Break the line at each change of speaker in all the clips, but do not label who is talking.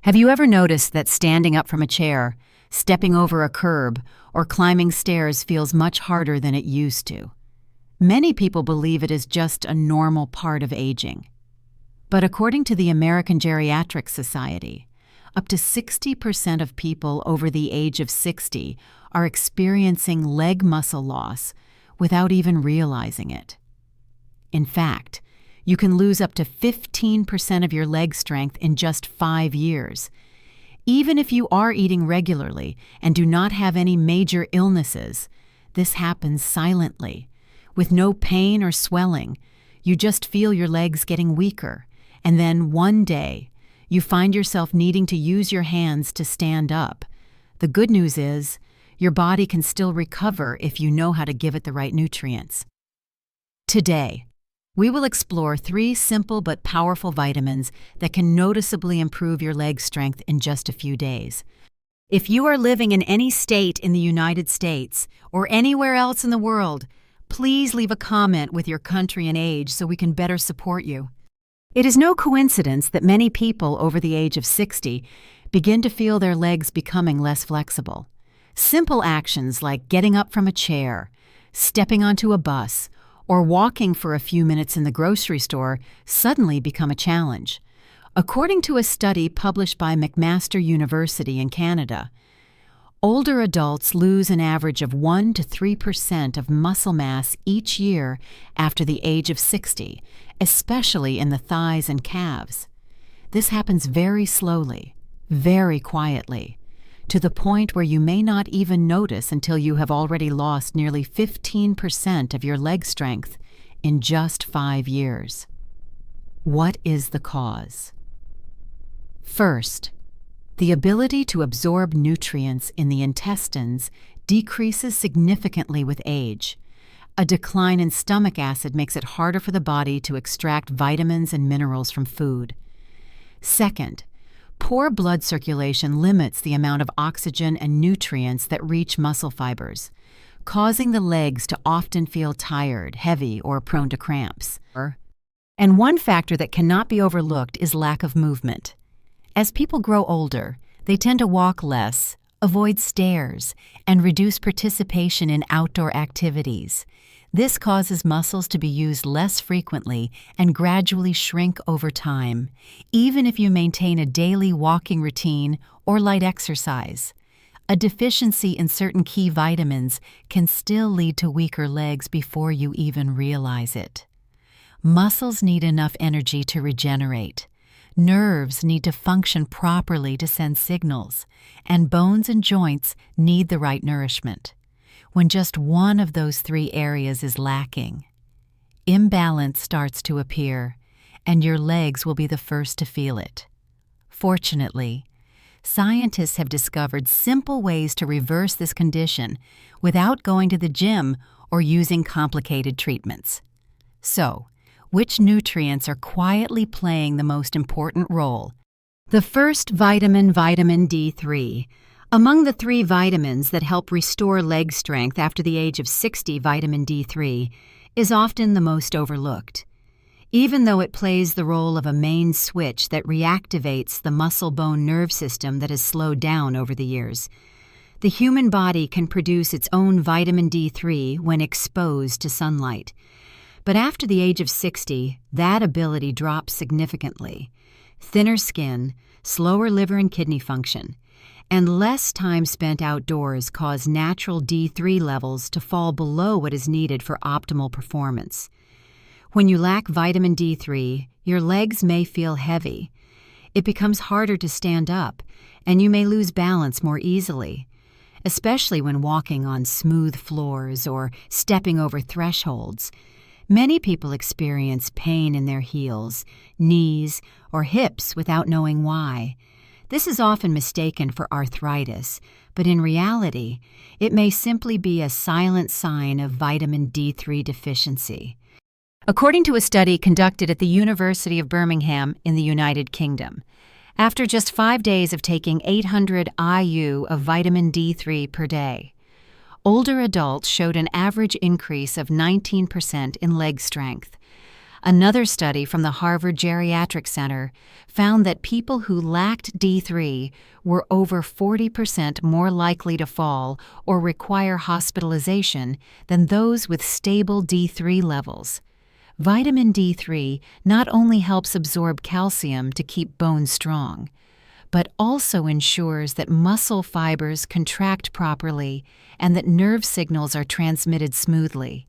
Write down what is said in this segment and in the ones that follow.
Have you ever noticed that standing up from a chair, stepping over a curb, or climbing stairs feels much harder than it used to? Many people believe it is just a normal part of aging. But according to the American Geriatric Society, up to 60% of people over the age of 60 are experiencing leg muscle loss without even realizing it. In fact, you can lose up to 15% of your leg strength in just 5 years. Even if you are eating regularly and do not have any major illnesses, this happens silently. With no pain or swelling, you just feel your legs getting weaker, and then one day, you find yourself needing to use your hands to stand up. The good news is, your body can still recover if you know how to give it the right nutrients. Today, we will explore 3 simple but powerful vitamins that can noticeably improve your leg strength in just a few days. If you are living in any state in the United States or anywhere else in the world, please leave a comment with your country and age so we can better support you. It is no coincidence that many people over the age of 60 begin to feel their legs becoming less flexible. Simple actions like getting up from a chair, stepping onto a bus, or walking for a few minutes in the grocery store suddenly become a challenge. According to a study published by McMaster University in Canada, older adults lose an average of 1 to 3% of muscle mass each year after the age of 60, especially in the thighs and calves. This happens very slowly, very quietly, to the point where you may not even notice until you have already lost nearly 15% of your leg strength in just 5 years. What is the cause? First, the ability to absorb nutrients in the intestines decreases significantly with age. A decline in stomach acid makes it harder for the body to extract vitamins and minerals from food. Second, poor blood circulation limits the amount of oxygen and nutrients that reach muscle fibers, causing the legs to often feel tired, heavy, or prone to cramps. And one factor that cannot be overlooked is lack of movement. As people grow older, they tend to walk less, avoid stairs, and reduce participation in outdoor activities. This causes muscles to be used less frequently and gradually shrink over time, even if you maintain a daily walking routine or light exercise. A deficiency in certain key vitamins can still lead to weaker legs before you even realize it. Muscles need enough energy to regenerate. Nerves need to function properly to send signals, and bones and joints need the right nourishment. When just one of those 3 areas is lacking, imbalance starts to appear, and your legs will be the first to feel it. Fortunately, scientists have discovered simple ways to reverse this condition without going to the gym or using complicated treatments. So, which nutrients are quietly playing the most important role? The first vitamin D3. Among the 3 vitamins that help restore leg strength after the age of 60, vitamin D3 is often the most overlooked. Even though it plays the role of a main switch that reactivates the muscle-bone nerve system that has slowed down over the years, the human body can produce its own vitamin D3 when exposed to sunlight. But after the age of 60, that ability drops significantly. Thinner skin, slower liver and kidney function, and less time spent outdoors cause natural D3 levels to fall below what is needed for optimal performance. When you lack vitamin D3, your legs may feel heavy. It becomes harder to stand up, and you may lose balance more easily, especially when walking on smooth floors or stepping over thresholds. Many people experience pain in their heels, knees, or hips without knowing why. This is often mistaken for arthritis, but in reality, it may simply be a silent sign of vitamin D3 deficiency. According to a study conducted at the University of Birmingham in the United Kingdom, after just 5 days of taking 800 IU of vitamin D3 per day, older adults showed an average increase of 19% in leg strength. Another study from the Harvard Geriatric Center found that people who lacked D3 were over 40% more likely to fall or require hospitalization than those with stable D3 levels. Vitamin D3 not only helps absorb calcium to keep bones strong, but also ensures that muscle fibers contract properly and that nerve signals are transmitted smoothly.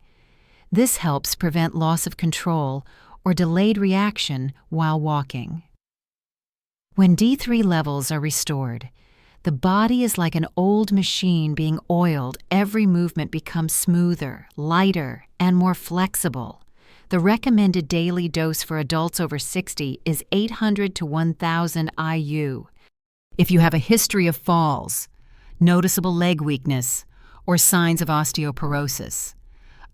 This helps prevent loss of control or delayed reaction while walking. When D3 levels are restored, the body is like an old machine being oiled. Every movement becomes smoother, lighter, and more flexible. The recommended daily dose for adults over 60 is 800 to 1,000 IU. If you have a history of falls, noticeable leg weakness, or signs of osteoporosis,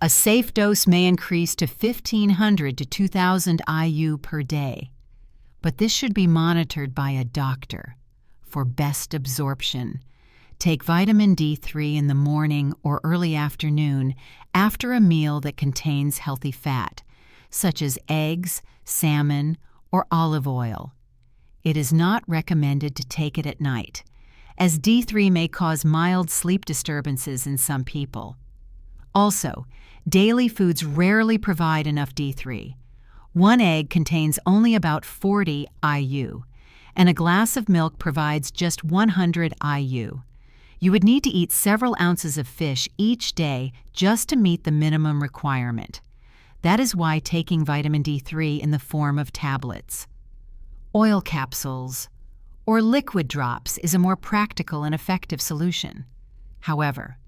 a safe dose may increase to 1,500 to 2,000 IU per day. But this should be monitored by a doctor for best absorption. Take vitamin D3 in the morning or early afternoon after a meal that contains healthy fat, such as eggs, salmon, or olive oil. It is not recommended to take it at night, as D3 may cause mild sleep disturbances in some people. Also, daily foods rarely provide enough D3. One egg contains only about 40 IU, and a glass of milk provides just 100 IU. You would need to eat several ounces of fish each day just to meet the minimum requirement. That is why taking vitamin D3 in the form of tablets, oil capsules, or liquid drops is a more practical and effective solution. However,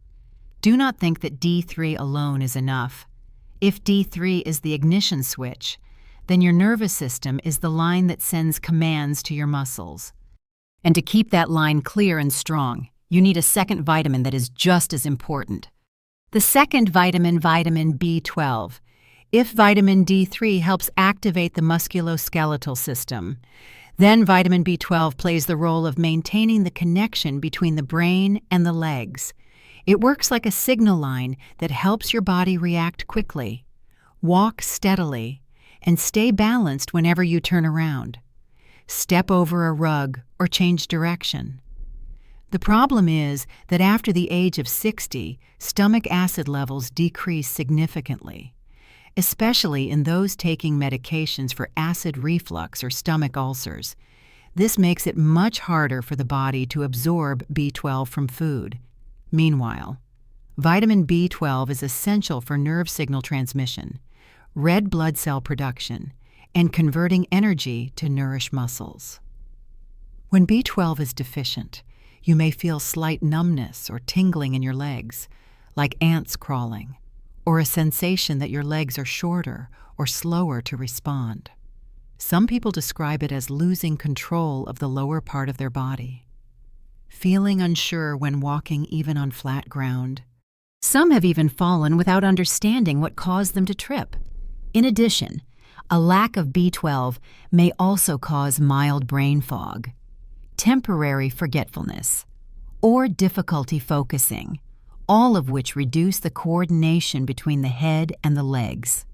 do not think that D3 alone is enough. If D3 is the ignition switch, then your nervous system is the line that sends commands to your muscles. And to keep that line clear and strong, you need a second vitamin that is just as important. The second vitamin, vitamin B12. If vitamin D3 helps activate the musculoskeletal system, then vitamin B12 plays the role of maintaining the connection between the brain and the legs. It works like a signal line that helps your body react quickly, walk steadily, and stay balanced whenever you turn around, step over a rug, or change direction. The problem is that after the age of 60, stomach acid levels decrease significantly, especially in those taking medications for acid reflux or stomach ulcers. This makes it much harder for the body to absorb B12 from food. Meanwhile, vitamin B12 is essential for nerve signal transmission, red blood cell production, and converting energy to nourish muscles. When B12 is deficient, you may feel slight numbness or tingling in your legs, like ants crawling, or a sensation that your legs are shorter or slower to respond. Some people describe it as losing control of the lower part of their body, feeling unsure when walking even on flat ground. Some have even fallen without understanding what caused them to trip. In addition, a lack of B12 may also cause mild brain fog, temporary forgetfulness, or difficulty focusing, all of which reduce the coordination between the head and the legs.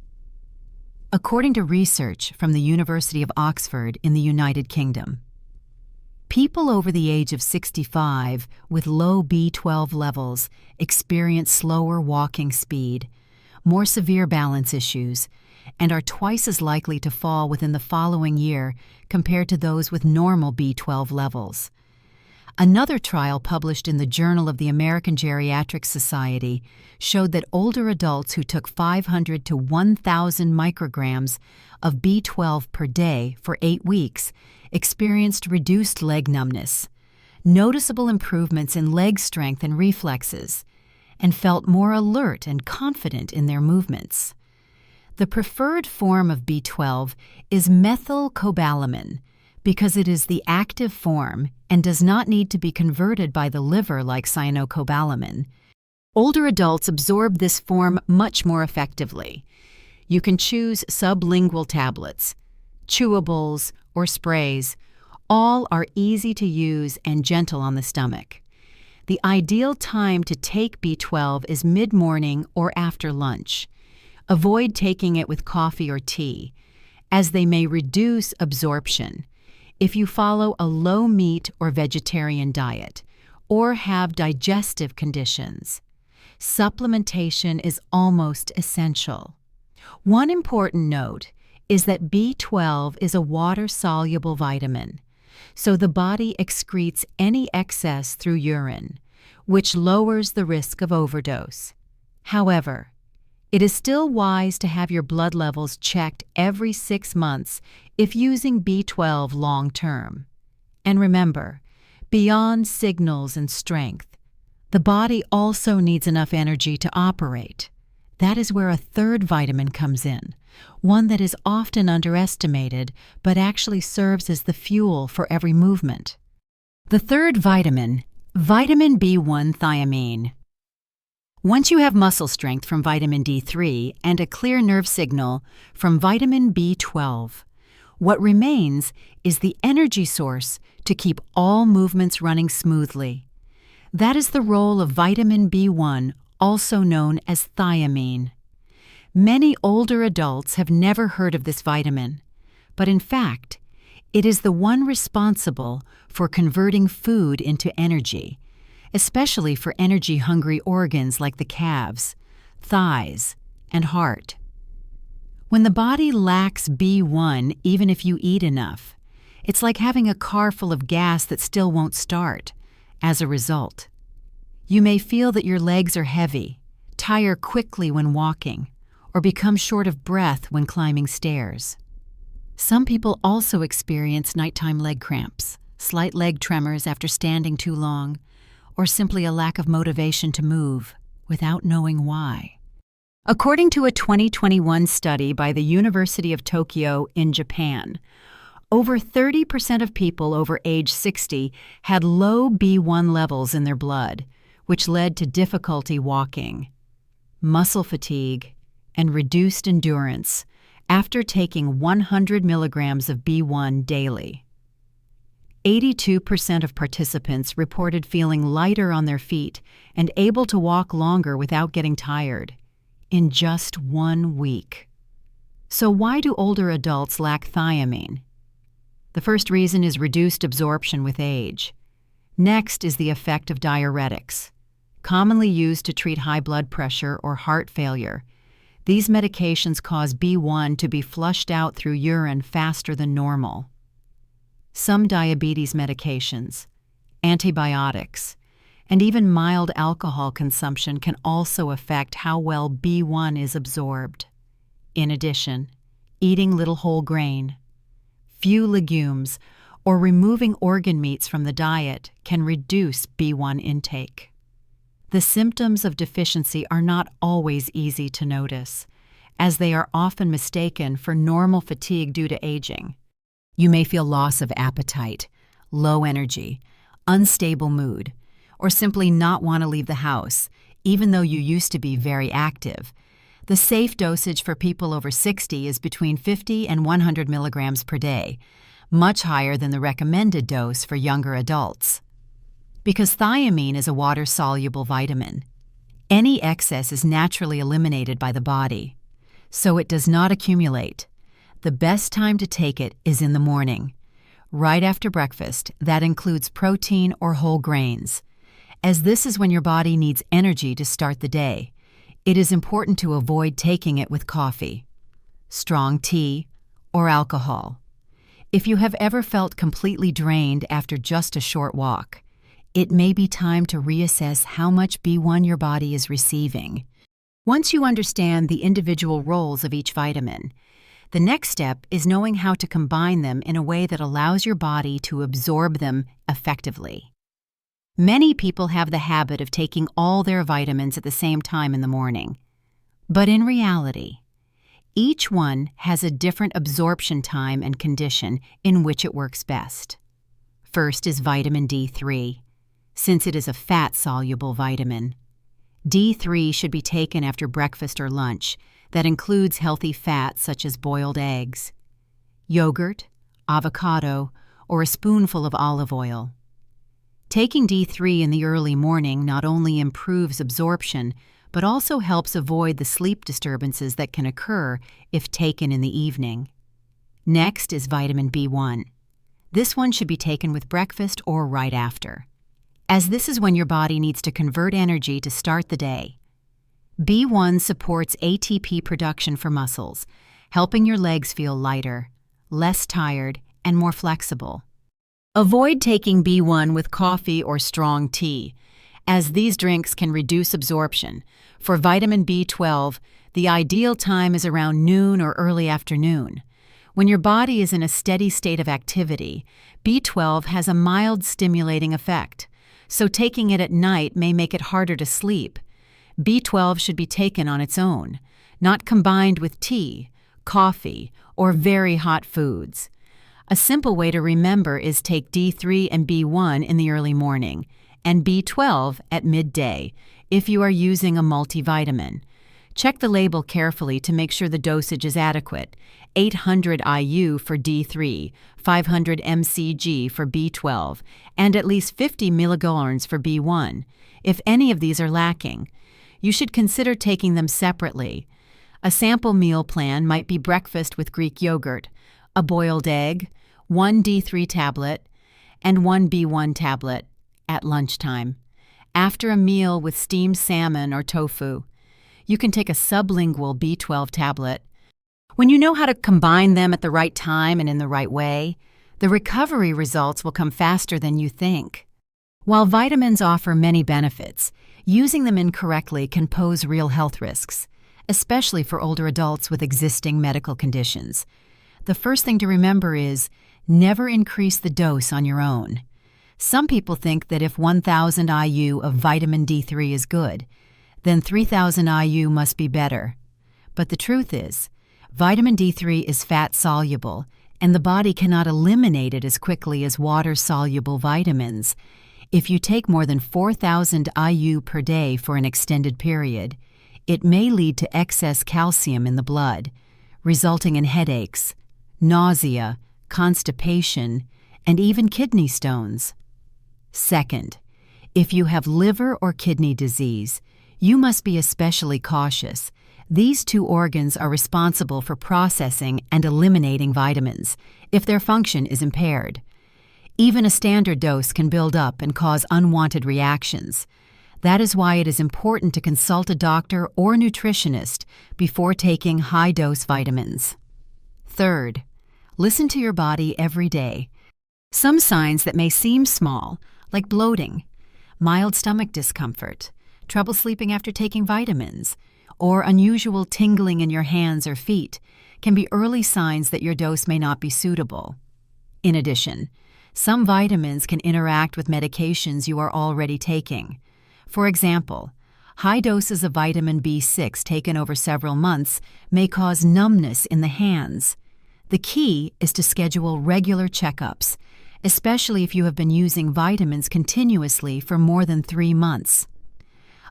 According to research from the University of Oxford in the United Kingdom, people over the age of 65 with low B12 levels experience slower walking speed, more severe balance issues, and are twice as likely to fall within the following year compared to those with normal B12 levels. Another trial published in the Journal of the American Geriatric Society showed that older adults who took 500 to 1,000 micrograms of B12 per day for 8 weeks experienced reduced leg numbness, noticeable improvements in leg strength and reflexes, and felt more alert and confident in their movements. The preferred form of B12 is methylcobalamin because it is the active form and does not need to be converted by the liver like cyanocobalamin. Older adults absorb this form much more effectively. You can choose sublingual tablets, chewables, or sprays. All are easy to use and gentle on the stomach. The ideal time to take B12 is mid-morning or after lunch. Avoid taking it with coffee or tea, as they may reduce absorption if you follow a low-meat or vegetarian diet or have digestive conditions. Supplementation is almost essential. One important note is that B12 is a water-soluble vitamin, so the body excretes any excess through urine, which lowers the risk of overdose. However, it is still wise to have your blood levels checked every 6 months if using B12 long-term. And remember, beyond signals and strength, the body also needs enough energy to operate. That is where a third vitamin comes in, one that is often underestimated but actually serves as the fuel for every movement. The third vitamin, vitamin B1 thiamine. Once you have muscle strength from vitamin D3 and a clear nerve signal from vitamin B12, what remains is the energy source to keep all movements running smoothly. That is the role of vitamin B1, also known as thiamine. Many older adults have never heard of this vitamin, but in fact, it is the one responsible for converting food into energy, especially for energy-hungry organs like the calves, thighs, and heart. When the body lacks B1, even if you eat enough, it's like having a car full of gas that still won't start. As a result, you may feel that your legs are heavy, tire quickly when walking, or become short of breath when climbing stairs. Some people also experience nighttime leg cramps, slight leg tremors after standing too long, or simply a lack of motivation to move without knowing why. According to a 2021 study by the University of Tokyo in Japan, over 30% of people over age 60 had low B1 levels in their blood, which led to difficulty walking, muscle fatigue, and reduced endurance after taking 100 milligrams of B1 daily. 82% of participants reported feeling lighter on their feet and able to walk longer without getting tired in just 1 week. So why do older adults lack thiamine? The first reason is reduced absorption with age. Next is the effect of diuretics, commonly used to treat high blood pressure or heart failure. These medications cause B1 to be flushed out through urine faster than normal. Some diabetes medications, antibiotics, and even mild alcohol consumption can also affect how well B1 is absorbed. In addition, eating little whole grain, few legumes, or removing organ meats from the diet can reduce B1 intake. The symptoms of deficiency are not always easy to notice, as they are often mistaken for normal fatigue due to aging. You may feel loss of appetite, low energy, unstable mood, or simply not want to leave the house, even though you used to be very active. The safe dosage for people over 60 is between 50 and 100 milligrams per day, much higher than the recommended dose for younger adults. Because thiamine is a water-soluble vitamin, any excess is naturally eliminated by the body, so it does not accumulate. The best time to take it is in the morning, right after breakfast. That includes protein or whole grains, as this is when your body needs energy to start the day. It is important to avoid taking it with coffee, strong tea, or alcohol. If you have ever felt completely drained after just a short walk, it may be time to reassess how much B1 your body is receiving. Once you understand the individual roles of each vitamin, the next step is knowing how to combine them in a way that allows your body to absorb them effectively. Many people have the habit of taking all their vitamins at the same time in the morning. But in reality, each one has a different absorption time and condition in which it works best. First is vitamin D3, since it is a fat-soluble vitamin. D3 should be taken after breakfast or lunch. That includes healthy fats such as boiled eggs, yogurt, avocado, or a spoonful of olive oil. Taking D3 in the early morning not only improves absorption, but also helps avoid the sleep disturbances that can occur if taken in the evening. Next is vitamin B1. This one should be taken with breakfast or right after, as this is when your body needs to convert energy to start the day. B1 supports ATP production for muscles, helping your legs feel lighter, less tired, and more flexible. Avoid taking B1 with coffee or strong tea, as these drinks can reduce absorption. For vitamin B12, the ideal time is around noon or early afternoon. When your body is in a steady state of activity, B12 has a mild stimulating effect, so taking it at night may make it harder to sleep. B12 should be taken on its own, not combined with tea, coffee, or very hot foods. A simple way to remember is take D3 and B1 in the early morning and B12 at midday if you are using a multivitamin. Check the label carefully to make sure the dosage is adequate. 800 IU for D3, 500 mcg for B12, and at least 50 milligallons for B1. If any of these are lacking, you should consider taking them separately. A sample meal plan might be breakfast with Greek yogurt, a boiled egg, 1 D3 tablet, and 1 B1 tablet at lunchtime. After a meal with steamed salmon or tofu, you can take a sublingual B12 tablet. When you know how to combine them at the right time and in the right way, the recovery results will come faster than you think. While vitamins offer many benefits, using them incorrectly can pose real health risks, especially for older adults with existing medical conditions. The first thing to remember is never increase the dose on your own. Some people think that if 1,000 IU of vitamin D3 is good, then 3,000 IU must be better. But the truth is, vitamin D3 is fat-soluble, and the body cannot eliminate it as quickly as water-soluble vitamins. If you take more than 4,000 IU per day for an extended period, it may lead to excess calcium in the blood, resulting in headaches, nausea, constipation, and even kidney stones. Second, if you have liver or kidney disease, you must be especially cautious. These two organs are responsible for processing and eliminating vitamins if their function is impaired. Even a standard dose can build up and cause unwanted reactions. That is why it is important to consult a doctor or nutritionist before taking high-dose vitamins. Third, listen to your body every day. Some signs that may seem small, like bloating, mild stomach discomfort, trouble sleeping after taking vitamins, or unusual tingling in your hands or feet, can be early signs that your dose may not be suitable. In addition, some vitamins can interact with medications you are already taking. For example, high doses of vitamin B6 taken over several months may cause numbness in the hands. The key is to schedule regular checkups, especially if you have been using vitamins continuously for more than 3 months.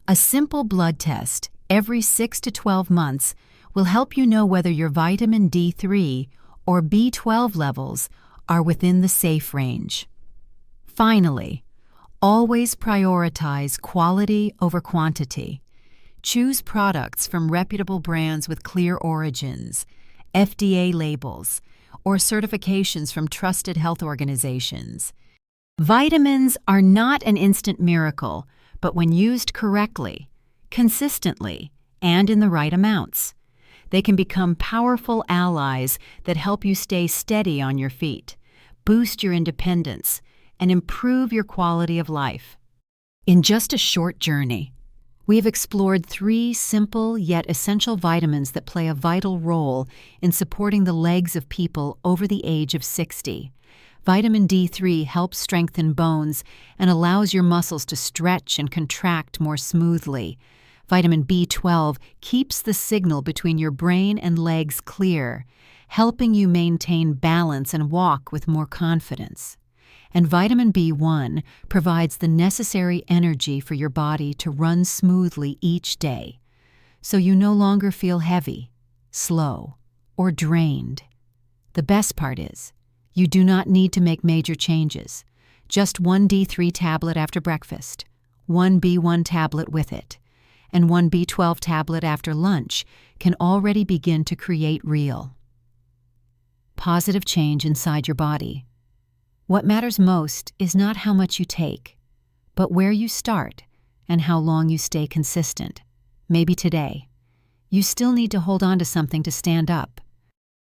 A simple blood test every 6 to 12 months will help you know whether your vitamin D3 or B12 levels are within the safe range. Finally, always prioritize quality over quantity. Choose products from reputable brands with clear origins, FDA labels, or certifications from trusted health organizations. Vitamins are not an instant miracle, but when used correctly, consistently, and in the right amounts, they can become powerful allies that help you stay steady on your feet, boost your independence, and improve your quality of life. In just a short journey, we have explored 3 simple yet essential vitamins that play a vital role in supporting the legs of people over the age of 60. Vitamin D3 helps strengthen bones and allows your muscles to stretch and contract more smoothly. Vitamin B12 keeps the signal between your brain and legs clear, helping you maintain balance and walk with more confidence. And vitamin B1 provides the necessary energy for your body to run smoothly each day, so you no longer feel heavy, slow, or drained. The best part is, you do not need to make major changes. Just 1 D3 tablet after breakfast, 1 B1 tablet with it, and one B12 tablet after lunch can already begin to create real positive change inside your body. What matters most is not how much you take, but where you start and how long you stay consistent. Maybe today, you still need to hold on to something to stand up.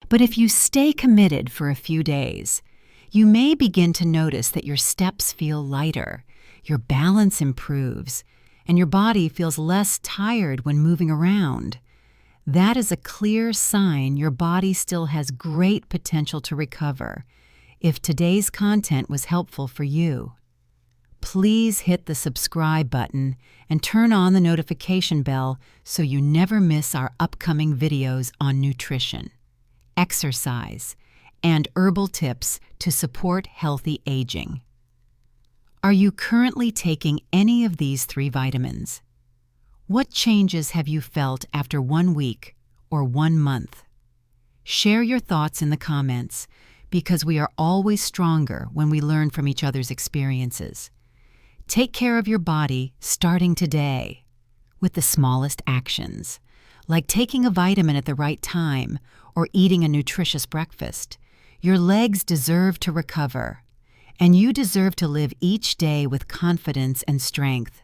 But if you stay committed for a few days, you may begin to notice that your steps feel lighter, your balance improves, and your body feels less tired when moving around. That is a clear sign your body still has great potential to recover. If today's content was helpful for you, please hit the subscribe button and turn on the notification bell so you never miss our upcoming videos on nutrition, exercise, and herbal tips to support healthy aging. Are you currently taking any of these 3 vitamins? What changes have you felt after 1 week or 1 month? Share your thoughts in the comments, because we are always stronger when we learn from each other's experiences. Take care of your body starting today with the smallest actions, like taking a vitamin at the right time or eating a nutritious breakfast. Your legs deserve to recover, and you deserve to live each day with confidence and strength.